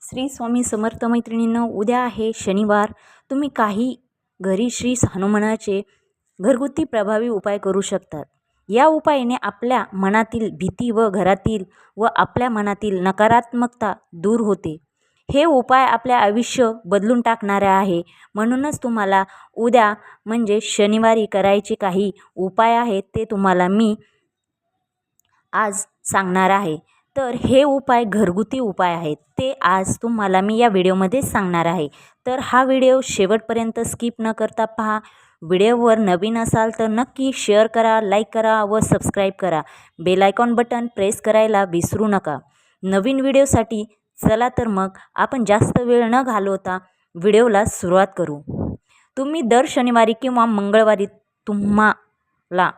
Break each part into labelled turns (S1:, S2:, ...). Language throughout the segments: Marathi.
S1: श्री स्वामी समर्थ मैत्रिणींनो, उद्या आहे शनिवार. तुम्ही काही घरी श्री हनुमानाचे घरगुती प्रभावी उपाय करू शकतात. या उपायाने आपल्या मनातील भीती व घरातील व आपल्या मनातील नकारात्मकता दूर होते. हे उपाय आपल्या आयुष्य बदलून टाकणारे आहे. म्हणूनच तुम्हाला उद्या म्हणजे शनिवारी करायचे काही उपाय आहेत ते तुम्हाला मी आज सांगणार आहे. तर हे उपाय घरगुती उपाय आहेत, ते आज तुम्हाला मी या व्हिडिओमध्ये सांगणार आहे. तर हा व्हिडिओ शेवटपर्यंत स्किप न करता पहा. व्हिडिओवर नवीन असाल तर नक्की शेअर करा, लाईक करा व सबस्क्राईब करा. बेल आयकॉन बटन प्रेस करायला विसरू नका नवीन व्हिडिओसाठी. चला तर मग आपण जास्त वेळ न घालवता व्हिडिओला सुरुवात करू. तुम्ही दर शनिवारी किंवा मंगळवारी तुम्हाला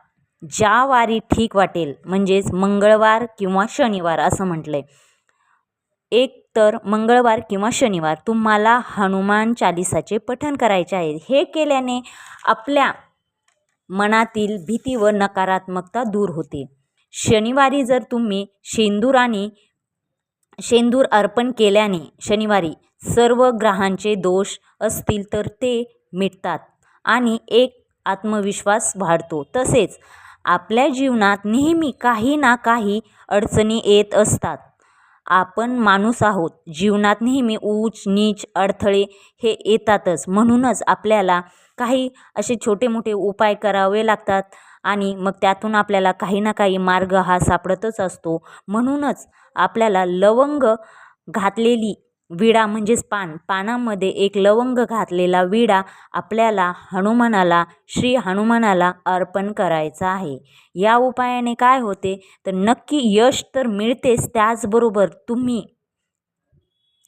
S1: ज्या वारी ठीक वाटेल, म्हणजेच मंगळवार किंवा शनिवार असं म्हटलंय, एक तर मंगळवार किंवा शनिवार तुम्हाला हनुमान चालिसाचे पठण करायचे आहे. हे केल्याने आपल्या मनातील भीती व नकारात्मकता दूर होते. शनिवारी जर तुम्ही शेंदूर अर्पण केल्याने शनिवारी सर्व ग्रहांचे दोष असतील तर ते मिटतात आणि एक आत्मविश्वास वाढतो. तसेच आपल्या जीवनात नेहमी काही ना काही अडचणी येत असतात. आपण माणूस आहोत, जीवनात नेहमी ऊच नीच अडथळे हे येतातच. म्हणूनच आपल्याला काही असे छोटे मोठे उपाय करावे लागतात आणि मग त्यातून आपल्याला काही ना काही मार्ग हा सापडतच असतो. म्हणूनच आपल्याला लवंग घातलेली विडा म्हणजेच पानामध्ये एक लवंग घातलेला विडा आपल्याला श्री हनुमानाला अर्पण करायचा आहे. या उपायाने काय होते तर नक्की यश तर मिळतेच, त्याचबरोबर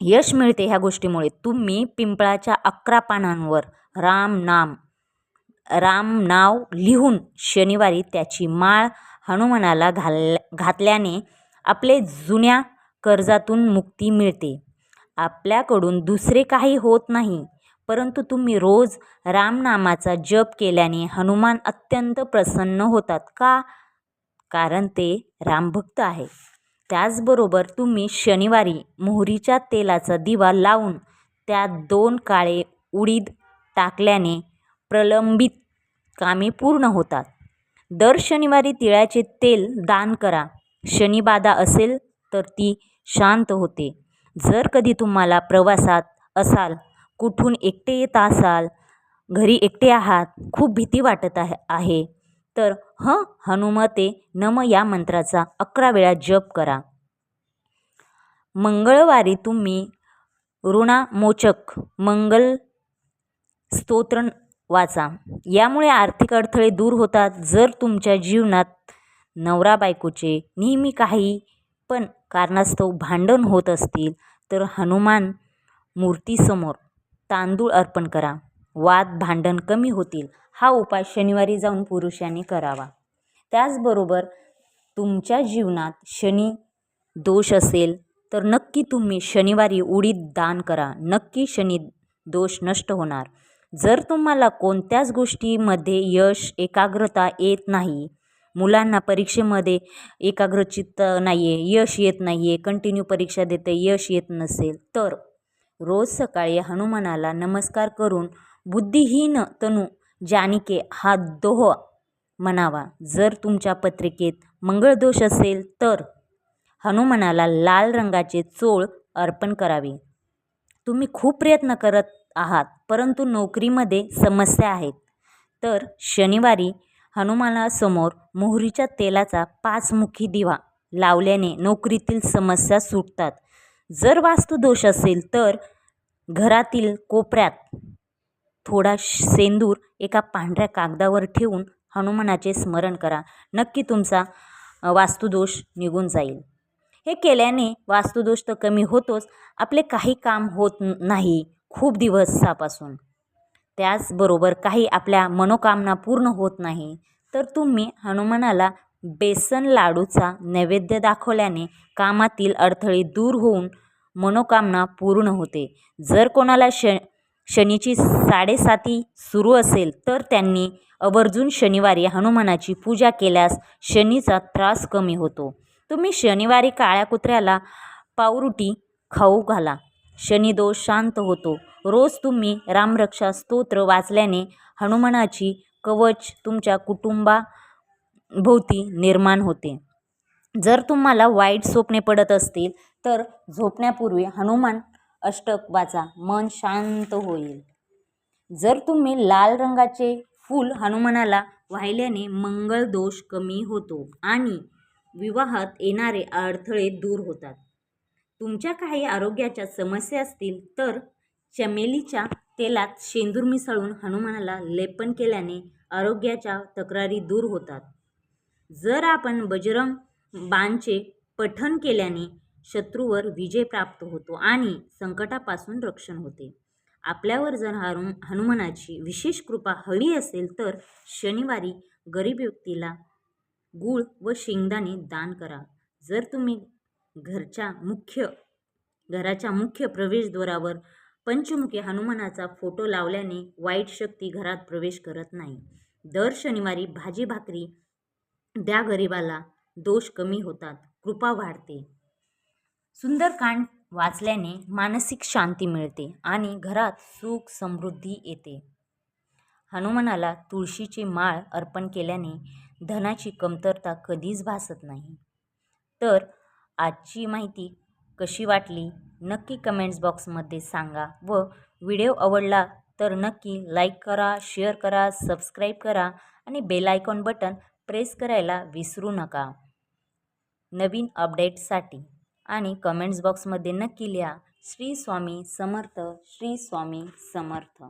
S1: यश मिळते. ह्या गोष्टीमुळे तुम्ही पिंपळाच्या 11 पानांवर राम नाव लिहून शनिवारी त्याची माळ हनुमानाला घातल्याने आपले जुन्या कर्जातून मुक्ती मिळते. आपल्याकडून दुसरे काही होत नाही, परंतु तुम्ही रोज रामनामाचा जप केल्याने हनुमान अत्यंत प्रसन्न होतात. कारण ते रामभक्त आहे. त्याचबरोबर तुम्ही शनिवारी मोहरीच्या तेलाचा दिवा लावून त्यात 2 काळे उडीद टाकल्याने प्रलंबित कामे पूर्ण होतात. दर शनिवारी तिळाचे तेल दान करा. शनिबाधा असेल तर ती शांत होते. जर कधी तुम्हाला प्रवासात असाल, कुठून एकटे येत असाल, घरी एकटे आहात, खूप भीती वाटत आहे तर हनुमते नम या मंत्राचा 11 वेळा जप करा. मंगळवारी तुम्ही ऋणामोचक मंगल स्तोत्र वाचा. यामुळे आर्थिक अडथळे दूर होतात. जर तुमच्या जीवनात नवरा बायकोचे नेहमी काही पण कारणास्तव भांडण होत असतील तर हनुमान मूर्तीसमोर तांदूळ अर्पण करा. वाद भांडण कमी होतील. हा उपाय शनिवारी जाऊन पुरुषांनी करावा. त्याचबरोबर तुमच्या जीवनात शनी दोष असेल तर नक्की तुम्ही शनिवारी उडीद दान करा. नक्की शनी दोष नष्ट होणार. जर तुम्हाला कोणत्याच गोष्टीमध्ये एकाग्रता येत नाही, मुलांना परीक्षेमध्ये एकाग्रचित्त नाही आहे, यश येत नाही आहे, कंटिन्यू परीक्षा देते यश येत नसेल तर रोज सकाळी हनुमानाला नमस्कार करून बुद्धिहीन तनु जानिके हा दोह म्हणावा. जर तुमच्या पत्रिकेत मंगळदोष असेल तर हनुमानाला लाल रंगाचे चोळ अर्पण करावे. तुम्ही खूप प्रयत्न करत आहात परंतु नोकरीमध्ये समस्या आहेत तर शनिवारी हनुमानासमोर मोहरीच्या तेलाचा 5 मुखी दिवा लावल्याने नोकरीतील समस्या सुटतात. जर वास्तुदोष असेल तर घरातील कोपऱ्यात थोडा शेंदूर एका पांढऱ्या कागदावर ठेवून हनुमानाचे स्मरण करा. नक्की तुमचा वास्तुदोष निघून जाईल. हे केल्याने वास्तुदोष तर कमी होतोच, आपले काही काम होत नाही खूप दिवसापासून. त्याचबरोबर काही आपल्या मनोकामना पूर्ण होत नाही तर तुम्ही हनुमानाला बेसन लाडूचा नैवेद्य दाखवल्याने कामातील अडथळे दूर होऊन मनोकामना पूर्ण होते. जर कोणाला शनीची 7.5 सुरू असेल तर त्यांनी आवर्जून शनिवारी हनुमानाची पूजा केल्यास शनीचा त्रास कमी होतो. तुम्ही शनिवारी काळ्या कुत्र्याला पावरुटी खाऊ घाला. शनिदोष शांत होतो. रोज तुम्ही रामरक्षा स्तोत्र वाचल्याने हनुमानाची कवच तुमच्या कुटुंबाभोवती निर्माण होते. जर तुम्हाला वाईट स्वप्ने पडत असतील तर झोपण्यापूर्वी हनुमान अष्टक वाचा, मन शांत होईल. जर तुम्ही लाल रंगाचे फूल हनुमानाला वाहिल्याने मंगळ दोष कमी होतो आणि विवाहात येणारे अडथळे दूर होतात. तुमच्या काही आरोग्याच्या समस्या असतील तर चमेलीच्या तेलात शेंदूर मिसळून हनुमानाला लेपन केल्याने आरोग्याच्या तक्रारी दूर होतात. जर आपण बजरंग बाणचे पठण केल्याने शत्रूवर विजय प्राप्त होतो आणि संकटापासून रक्षण होते. आपल्यावर जर हनुमानाची विशेष कृपा हवी असेल तर शनिवारी गरीब व्यक्तीला गूळ व शेंगदाणे दान करा. जर तुम्ही घराच्या मुख्य प्रवेशद्वारावर पंचमुखी हनुमानाचा फोटो लावल्याने वाईट शक्ती घरात प्रवेश करत नाही. दर शनिवारी भाजी भाकरी द्या गरिबाला, दोष कमी होतात, कृपा वाढते. सुंदरकांड वाचल्याने मानसिक शांती मिळते आणि घरात सुख समृद्धी येते. हनुमानाला तुळशीची माळ अर्पण केल्याने धनाची कमतरता कधीच भासत नाही. तर आजची माहिती कशी वाटली नक्की कमेंट्स बॉक्समध्ये सांगा व व्हिडिओ आवडला तर नक्की लाईक करा, शेअर करा, सबस्क्राईब करा आणि बेल आयकॉन बटन प्रेस करायला विसरू नका नवीन अपडेट्ससाठी. आणि कमेंट्स बॉक्समध्ये नक्की लिहा श्री स्वामी समर्थ, श्री स्वामी समर्थ.